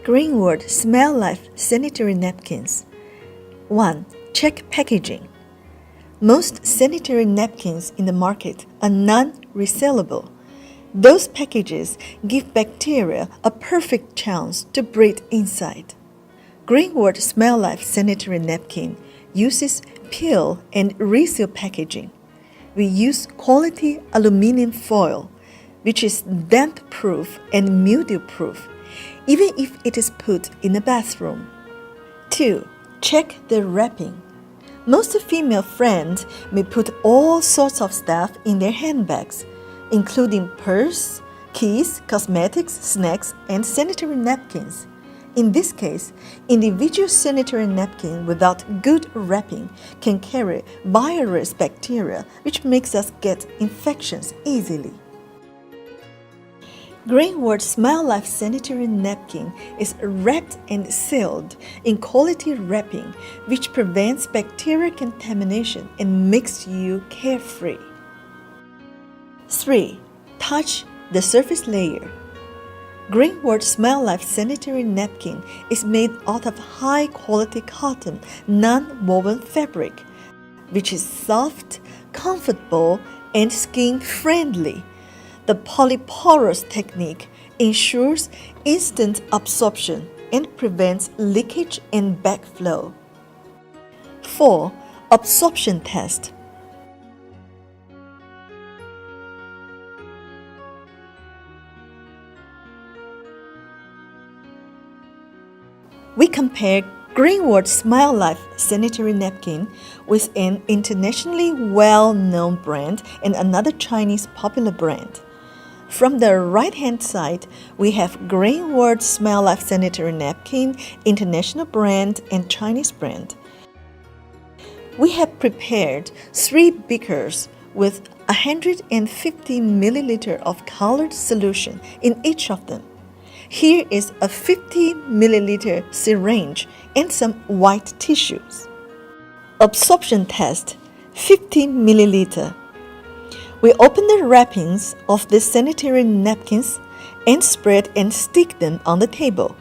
Greenwood Smilife Sanitary Napkins. 1. Check packaging. Most sanitary napkins in the market are non-resellable. Those packages give bacteria a perfect chance to breed inside. Greenwood Smilife Sanitary Napkin uses peel and reseal packaging. We use quality aluminum foil, which is damp-proof and mildew-proof, even if it is put in a bathroom. 2. Check the wrapping. Most female friends may put all sorts of stuff in their handbags, including purse, keys, cosmetics, snacks, and sanitary napkins. In this case, individual sanitary napkin without good wrapping can carry virus bacteria, which makes us get infections easily. Greenwood Smilife Sanitary Napkin is wrapped and sealed in quality wrapping, which prevents bacterial contamination and makes you carefree. 3. Touch the surface layer. Greenwood Smilife Sanitary Napkin is made out of high-quality cotton, non-woven fabric, which is soft, comfortable, and skin-friendly. The polyporous technique ensures instant absorption and prevents leakage and backflow. 4. Absorption test. We compare Greenwood Smilife Sanitary Napkin with an internationally well-known brand and another Chinese popular brand. From the right-hand side, we have Greenwood Smilife Sanitary Napkin, international brand and Chinese brand. We have prepared 3 beakers with 150 ml of colored solution in each of them. Here is a 50 ml syringe and some white tissues. Absorption test, 50 ml. We open the wrappings of the sanitary napkins and spread and stick them on the table.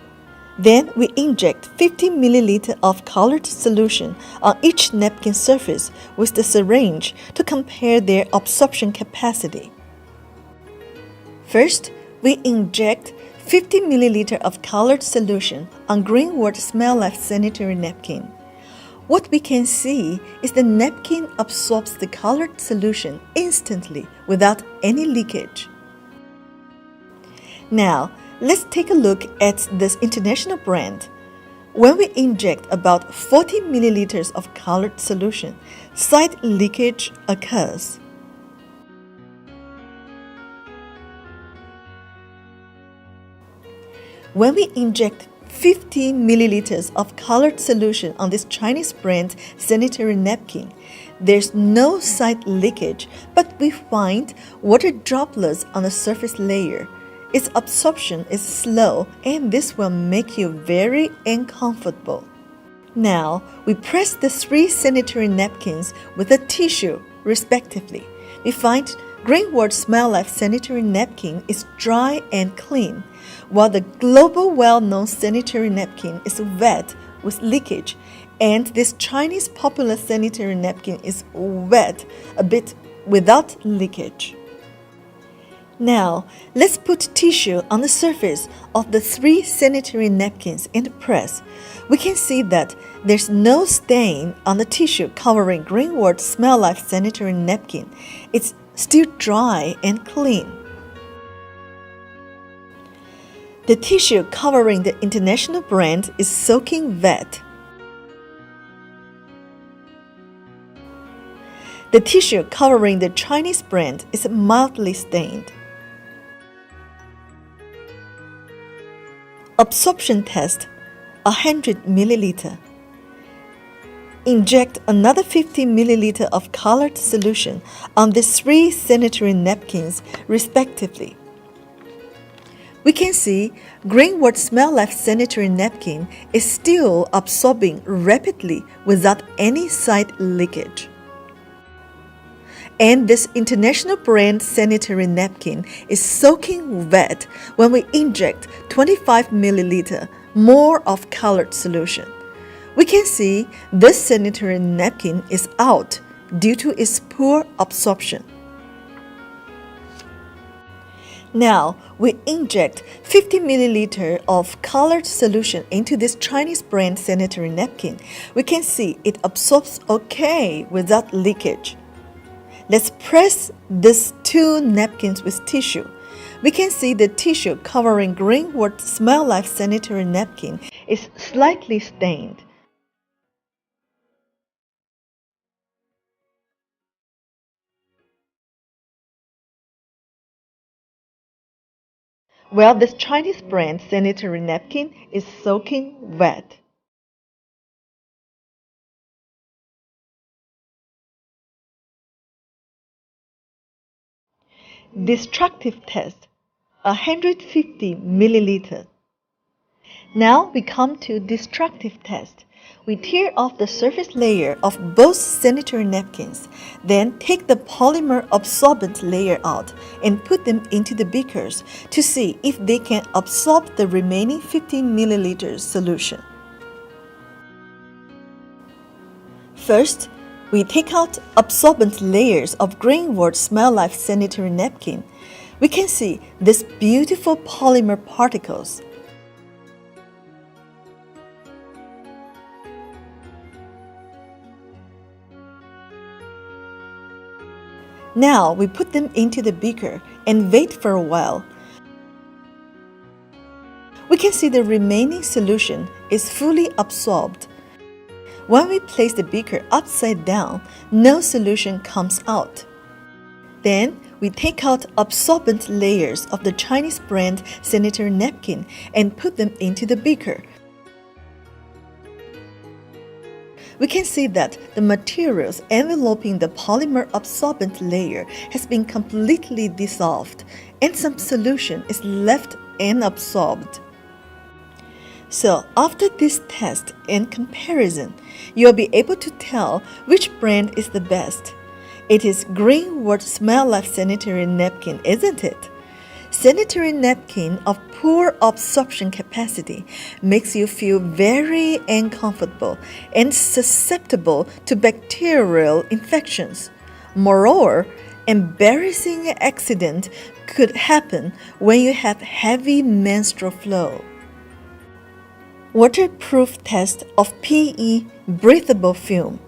Then we inject 50 ml of colored solution on each napkin surface with the syringe to compare their absorption capacity. First, we inject 50 ml of colored solution on Greenwood Smilife Sanitary Napkin. What we can see is the napkin absorbs the colored solution instantly without any leakage. Now, let's take a look at this international brand. When we inject about 40 ml of colored solution, slight leakage occurs. When we inject 50 ml of colored solution on this Chinese brand sanitary napkin, there's no side leakage, but we find water droplets on the surface layer. Its absorption is slow, and this will make you very uncomfortable. Now, we press the 3 sanitary napkins with a tissue, respectively. We find Greenwood Smilife Sanitary Napkin is dry and clean, while the global well-known sanitary napkin is wet with leakage, and this Chinese popular sanitary napkin is wet a bit without leakage. Now, let's put tissue on the surface of the 3 sanitary napkins and press. We can see that there's no stain on the tissue covering Greenwood Smilife Sanitary Napkin. It's still dry and clean. The tissue covering the international brand is soaking wet. The tissue covering the Chinese brand is mildly stained. Absorption test, 100 ml. Inject another 50 ml of colored solution on the 3 sanitary napkins respectively. We can see Greenwood Smilife Sanitary Napkin is still absorbing rapidly without any side leakage. And this international brand sanitary napkin is soaking wet when we inject 25 ml more of colored solution. We can see this sanitary napkin is out due to its poor absorption. Now, we inject 50 ml of colored solution into this Chinese brand sanitary napkin. We can see it absorbs okay without leakage. Let's press these two napkins with tissue. We can see the tissue covering Greenwood Smilife Sanitary Napkin is slightly stained. Well, this Chinese brand sanitary napkin is soaking wet. Destructive test, 150 milliliters. Now we come to destructive test. We tear off the surface layer of both sanitary napkins, then take the polymer absorbent layer out and put them into the beakers to see if they can absorb the remaining 15 milliliters solution. First, we take out absorbent layers of Greenwood Smilife Sanitary Napkin. We can see these beautiful polymer particles. Now we put them into the beaker and wait for a while. We can see the remaining solution is fully absorbed. When we place the beaker upside down, no solution comes out. Then we take out absorbent layers of the Chinese brand sanitary napkin and put them into the beaker. We can see that the materials enveloping the polymer absorbent layer has been completely dissolved and some solution is left unabsorbed. So after this test and comparison, you'll be able to tell which brand is the best. It is Greenwood Smilife Sanitary Napkin, isn't it? Sanitary napkin of poor absorption capacity makes you feel very uncomfortable and susceptible to bacterial infections. Moreover, embarrassing accident could happen when you have heavy menstrual flow. Waterproof test of PE breathable film.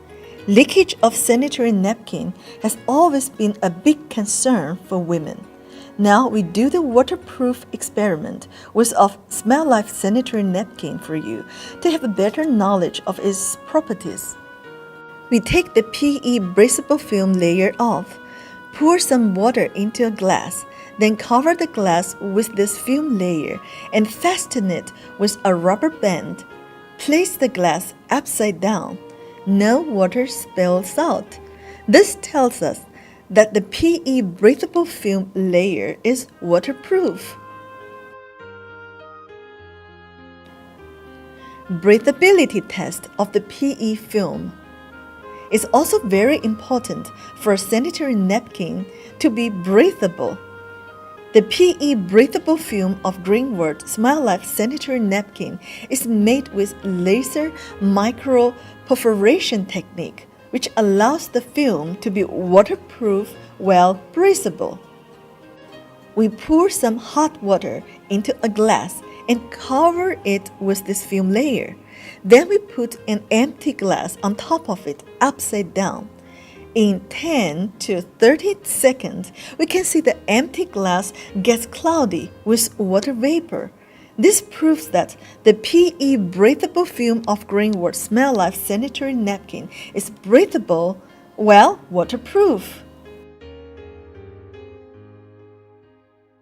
Leakage of sanitary napkin has always been a big concern for women. Now we do the waterproof experiment with a Smilife sanitary napkin for you to have a better knowledge of its properties. We take the PE breathable film layer off, pour some water into a glass, then cover the glass with this film layer and fasten it with a rubber band. Place the glass upside down. No water spills out. This tells us that the PE breathable film layer is waterproof. Breathability test of the PE film is also very important for a sanitary napkin to be breathable. The PE breathable film of Greenwood Smilife Sanitary Napkin is made with laser micro-perforation technique, which allows the film to be waterproof while breathable. We pour some hot water into a glass and cover it with this film layer. Then we put an empty glass on top of it upside down. In 10 to 30 seconds, we can see the empty glass gets cloudy with water vapor. This proves that the PE breathable film of Greenwood Smilife Sanitary Napkin is breathable, well, waterproof.